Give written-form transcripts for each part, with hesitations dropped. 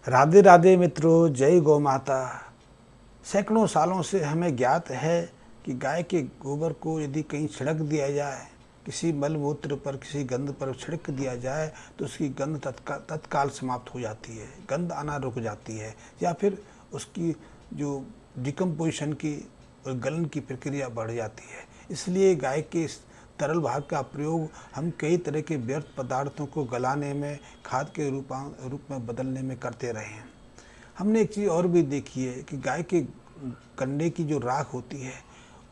राधे राधे मित्रों, जय गौ माता। सैकड़ों सालों से हमें ज्ञात है कि गाय के गोबर को यदि कहीं छिड़क दिया जाए, किसी मलमूत्र पर, किसी गंध पर छिड़क दिया जाए तो उसकी गंध तत्काल समाप्त हो जाती है, गंध आना रुक जाती है, या फिर उसकी जो डिकम्पोजिशन की और गलन की प्रक्रिया बढ़ जाती है। इसलिए गाय के इस तरल भाग का प्रयोग हम कई तरह के व्यर्थ पदार्थों को गलाने में, खाद के रूप में बदलने में करते रहे हैं। हमने एक चीज़ और भी देखी है कि गाय के कंडे की जो राख होती है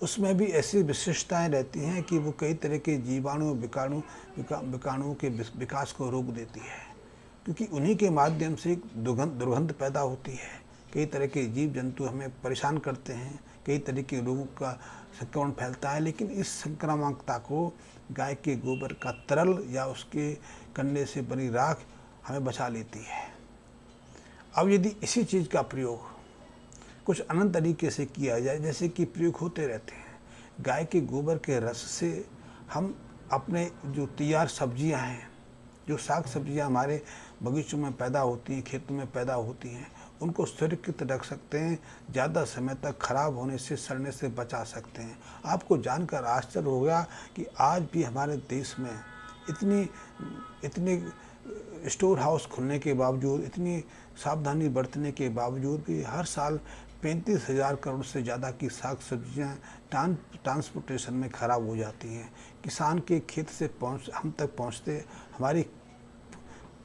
उसमें भी ऐसी विशिष्टताएं रहती हैं कि वो कई तरह के जीवाणु विकाणुओं के विकास को रोक देती है, क्योंकि उन्हीं के माध्यम से दुर्गंध पैदा होती है। कई तरह के जीव जंतु हमें परेशान करते हैं, कई तरह के रोगों का संक्रमण फैलता है, लेकिन इस संक्रामकता को गाय के गोबर का तरल या उसके कंडे से बनी राख हमें बचा लेती है। अब यदि इसी चीज़ का प्रयोग कुछ अनंत तरीके से किया जाए, जैसे कि प्रयोग होते रहते हैं, गाय के गोबर के रस से हम अपने जो तैयार सब्जियां हैं, जो साग सब्जियां हमारे बगीचों में पैदा होती हैं, खेतों में पैदा होती हैं, उनको सुरक्षित रख सकते हैं, ज़्यादा समय तक खराब होने से, सड़ने से बचा सकते हैं। आपको जानकर आश्चर्य होगा कि आज भी हमारे देश में इतनी स्टोर हाउस खुलने के बावजूद, इतनी सावधानी बरतने के बावजूद भी हर साल 35,000 करोड़ से ज़्यादा की साग सब्जियाँ ट्रांसपोर्टेशन में ख़राब हो जाती हैं। किसान के खेत से हम तक पहुँचते हमारी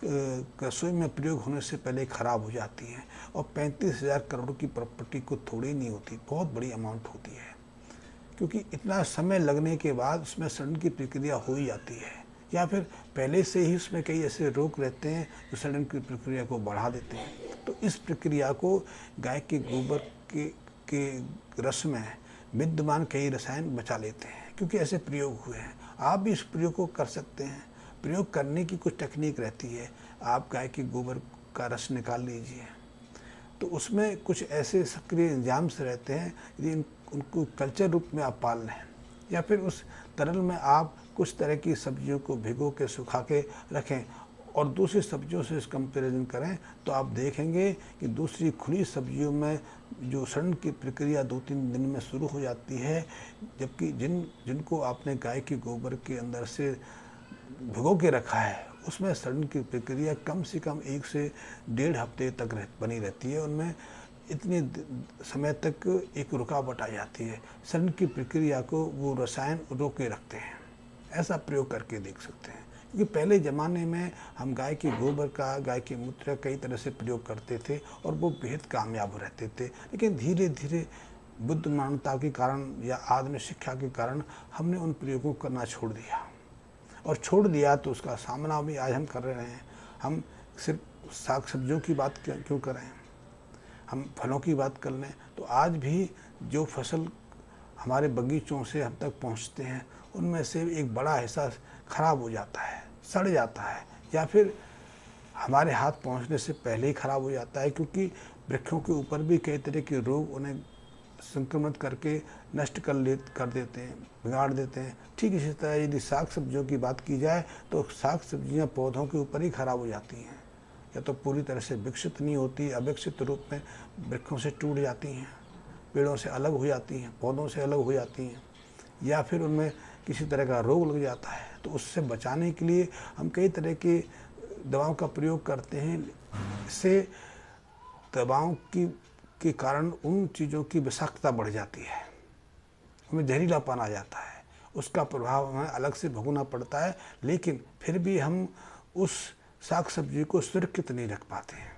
रसोई में प्रयोग होने से पहले ख़राब हो जाती हैं। और 35,000 करोड़ की प्रॉपर्टी को थोड़ी नहीं होती, बहुत बड़ी अमाउंट होती है, क्योंकि इतना समय लगने के बाद उसमें सड़न की प्रक्रिया हो ही जाती है, या फिर पहले से ही उसमें कई ऐसे रोग रहते हैं जो सड़न की प्रक्रिया को बढ़ा देते हैं। तो इस प्रक्रिया को गाय के गोबर के रस में विद्यमान कई रसायन बचा लेते हैं, क्योंकि ऐसे प्रयोग हुए हैं। आप भी इस प्रयोग को कर सकते हैं। प्रयोग करने की कुछ टेक्निक रहती है। आप गाय के गोबर का रस निकाल लीजिए, तो उसमें कुछ ऐसे सक्रिय एंजाइम्स रहते हैं, यदि उनको कल्चर रूप में आप पाल लें, या फिर उस तरल में आप कुछ तरह की सब्जियों को भिगो के सुखा के रखें और दूसरी सब्जियों से इस कंपैरिजन करें, तो आप देखेंगे कि दूसरी खुली सब्जियों में जो सड़न की प्रक्रिया 2-3 दिन में शुरू हो जाती है, जबकि जिनको आपने गाय के गोबर के अंदर से भिगो के रखा है उसमें सड़न की प्रक्रिया कम से कम 1 से 1.5 हफ्ते तक बनी रहती है। उनमें इतने समय तक एक रुकावट आ जाती है। सड़न की प्रक्रिया को वो रसायन रोक के रखते हैं। ऐसा प्रयोग करके देख सकते हैं, क्योंकि पहले ज़माने में हम गाय के गोबर का, गाय के मूत्र कई तरह से प्रयोग करते थे और वो बेहद कामयाब रहते थे। लेकिन धीरे धीरे बुद्धिमानता के कारण या आधुनिक शिक्षा के कारण हमने उन प्रयोगों को करना छोड़ दिया, और छोड़ दिया तो उसका सामना भी आज हम कर रहे हैं। हम सिर्फ साग सब्जियों की बात क्यों करें, हम फलों की बात कर लें, तो आज भी जो फसल हमारे बगीचों से हम तक पहुंचते हैं उनमें से एक बड़ा हिस्सा ख़राब हो जाता है, सड़ जाता है, या फिर हमारे हाथ पहुंचने से पहले ही ख़राब हो जाता है, क्योंकि वृक्षों के ऊपर भी कई तरह के रोग उन्हें संक्रमित करके नष्ट कर देते हैं, बिगाड़ देते हैं। ठीक इसी तरह यदि साग सब्जियों की बात की जाए तो साग सब्जियां पौधों के ऊपर ही खराब हो जाती हैं, या तो पूरी तरह से विकसित नहीं होती, अविकसित रूप में वृक्षों से टूट जाती हैं, पेड़ों से अलग हो जाती हैं, पौधों से अलग हो जाती हैं, या फिर उनमें किसी तरह का रोग लग जाता है। तो उससे बचाने के लिए हम कई तरह के दवाओं का प्रयोग करते हैं। इससे दवाओं के कारण उन चीज़ों की विषाक्तता बढ़ जाती है, हमें जहरीलापन आ जाता है, उसका प्रभाव हमें अलग से भोगना पड़ता है। लेकिन फिर भी हम उस साग सब्जी को सुरक्षित नहीं रख पाते हैं,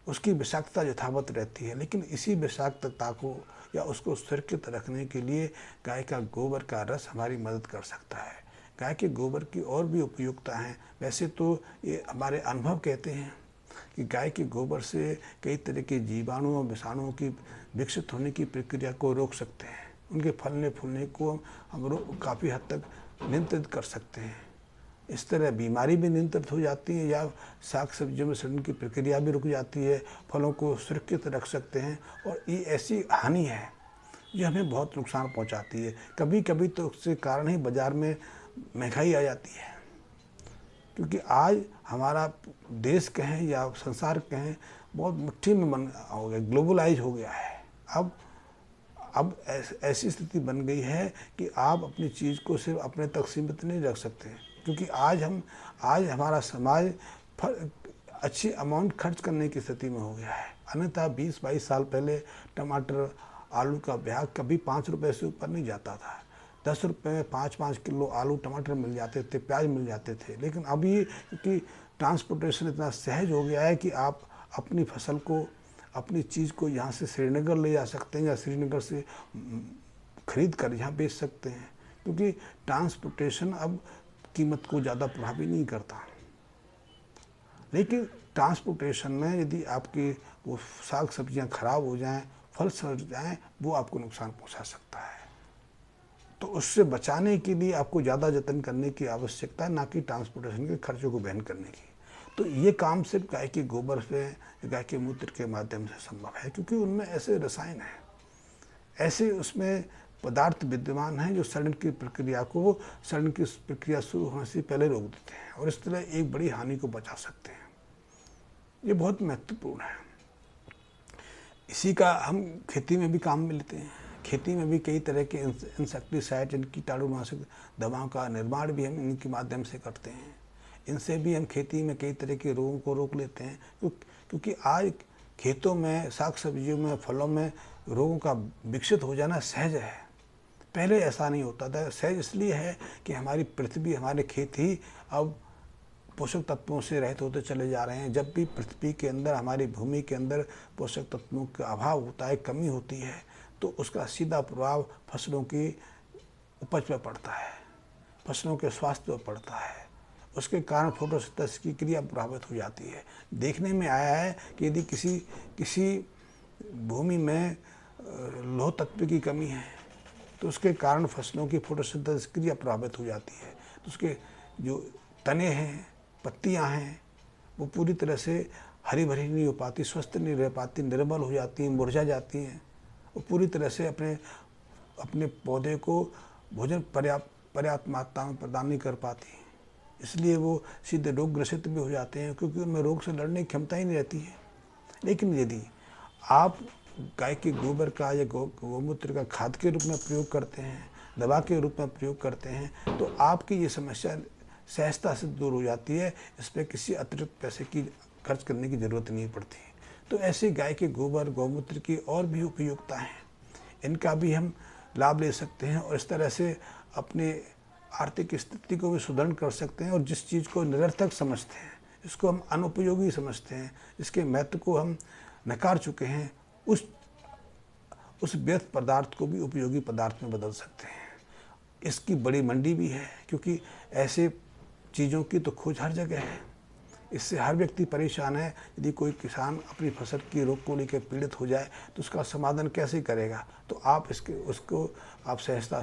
उसकी विषाक्तता यथावत रहती है। लेकिन इसी विषाक्तता को या उसको सुरक्षित रखने के लिए गाय का गोबर का रस हमारी मदद कर सकता है। गाय के गोबर की और भी उपयोगिता हैं। वैसे तो ये हमारे अनुभव कहते हैं कि गाय के गोबर से कई तरह के जीवाणु और विषाणुओं की विकसित होने की प्रक्रिया को रोक सकते हैं, उनके फलने फूलने को हम काफ़ी हद तक नियंत्रित कर सकते हैं। इस तरह बीमारी भी नियंत्रित हो जाती है, या साग सब्जियों में सड़न की प्रक्रिया भी रुक जाती है, फलों को सुरक्षित रख सकते हैं। और ये ऐसी हानि है जो हमें बहुत नुकसान पहुंचाती है। कभी कभी तो उसके कारण ही बाज़ार में महंगाई आ जाती है। क्योंकि आज हमारा देश कहें या संसार कहें बहुत मुट्ठी में बन हो गया, ग्लोबलाइज हो गया है। अब ऐसी स्थिति बन गई है कि आप अपनी चीज़ को सिर्फ अपने तक सीमित नहीं रख सकते, क्योंकि आज हमारा समाज अच्छी अमाउंट खर्च करने की स्थिति में हो गया है। अन्यथा 20-22 साल पहले टमाटर आलू का ब्याज कभी 5 रुपये से ऊपर नहीं जाता था। 10 रुपये में 5-5 किलो आलू टमाटर मिल जाते थे, प्याज मिल जाते थे। लेकिन अभी क्योंकि ट्रांसपोर्टेशन इतना सहज हो गया है कि आप अपनी फसल को, अपनी चीज़ को यहाँ से श्रीनगर ले जा सकते हैं या श्रीनगर से खरीद कर यहाँ बेच सकते हैं, क्योंकि ट्रांसपोर्टेशन अब कीमत को ज़्यादा प्रभावित नहीं करता। लेकिन ट्रांसपोर्टेशन में यदि आपकी वो साग सब्जियाँ खराब हो जाएं, फल सड़ जाएं, वो आपको नुकसान पहुंचा सकता है। तो उससे बचाने के लिए आपको ज़्यादा जतन करने की आवश्यकता है, ना कि ट्रांसपोर्टेशन के खर्चों को वहन करने की। तो ये काम सिर्फ गाय के गोबर से, गाय के मूत्र के माध्यम से संभव है, क्योंकि उनमें ऐसे रसायन हैं, ऐसे उसमें पदार्थ विद्यमान हैं जो सड़न की प्रक्रिया शुरू होने से पहले रोक देते हैं और इस तरह एक बड़ी हानि को बचा सकते हैं। ये बहुत महत्वपूर्ण है। इसी का हम खेती में भी काम में लेते हैं। खेती में भी कई तरह के इंसेक्टिसाइड, यानी कीटाणुनाशक दवाओं का निर्माण भी हम इनके माध्यम से करते हैं। इनसे भी हम खेती में कई तरह के रोगों को रोक लेते हैं, क्योंकि आज खेतों में, साग सब्जियों में, फलों में रोगों का विकसित हो जाना सहज है। पहले ऐसा नहीं होता था। सहज इसलिए है कि हमारी पृथ्वी, हमारे खेत ही अब पोषक तत्वों से रहित होते चले जा रहे हैं। जब भी पृथ्वी के अंदर, हमारी भूमि के अंदर पोषक तत्वों का अभाव होता है, कमी होती है, तो उसका सीधा प्रभाव फसलों की उपज पर पड़ता है, फसलों के स्वास्थ्य पर पड़ता है। उसके कारण फोटोसिंथेसिस की क्रिया प्रभावित हो जाती है। देखने में आया है कि यदि किसी भूमि में लौह तत्व की कमी है तो उसके कारण फसलों की फोटोसिंथेसिस क्रिया प्रभावित हो जाती है। तो उसके जो तने हैं, पत्तियां हैं, वो पूरी तरह से हरी भरी नहीं हो पाती, स्वस्थ नहीं रह पाती, निर्बल हो जाती हैं, मुरझा जाती हैं। वो पूरी तरह से अपने पौधे को भोजन पर्याप्त मात्रा में प्रदान नहीं कर पाती, इसलिए वो सीधे रोग ग्रसित भी हो जाते हैं, क्योंकि उनमें रोग से लड़ने की क्षमता ही नहीं रहती है। लेकिन यदि आप गाय के गोबर का या गौमूत्र का खाद के रूप में प्रयोग करते हैं, दवा के रूप में प्रयोग करते हैं, तो आपकी ये समस्या सहजता से दूर हो जाती है। इस पर किसी अतिरिक्त पैसे की खर्च करने की ज़रूरत नहीं पड़ती। तो ऐसे गाय के गोबर, गौमूत्र की और भी उपयोगिता हैं, इनका भी हम लाभ ले सकते हैं और इस तरह से अपने आर्थिक स्थिति को भी सुदृढ़ कर सकते हैं। और जिस चीज़ को निरर्थक समझते हैं, इसको हम अनुपयोगी समझते हैं, इसके महत्व को हम नकार चुके हैं, उस व्यर्थ पदार्थ को भी उपयोगी पदार्थ में बदल सकते हैं। इसकी बड़ी मंडी भी है, क्योंकि ऐसे चीज़ों की तो खोज हर जगह है। इससे हर व्यक्ति परेशान है। यदि कोई किसान अपनी फसल की रोग को लेकर पीड़ित हो जाए तो उसका समाधान कैसे करेगा? तो आप उसको आप सहजता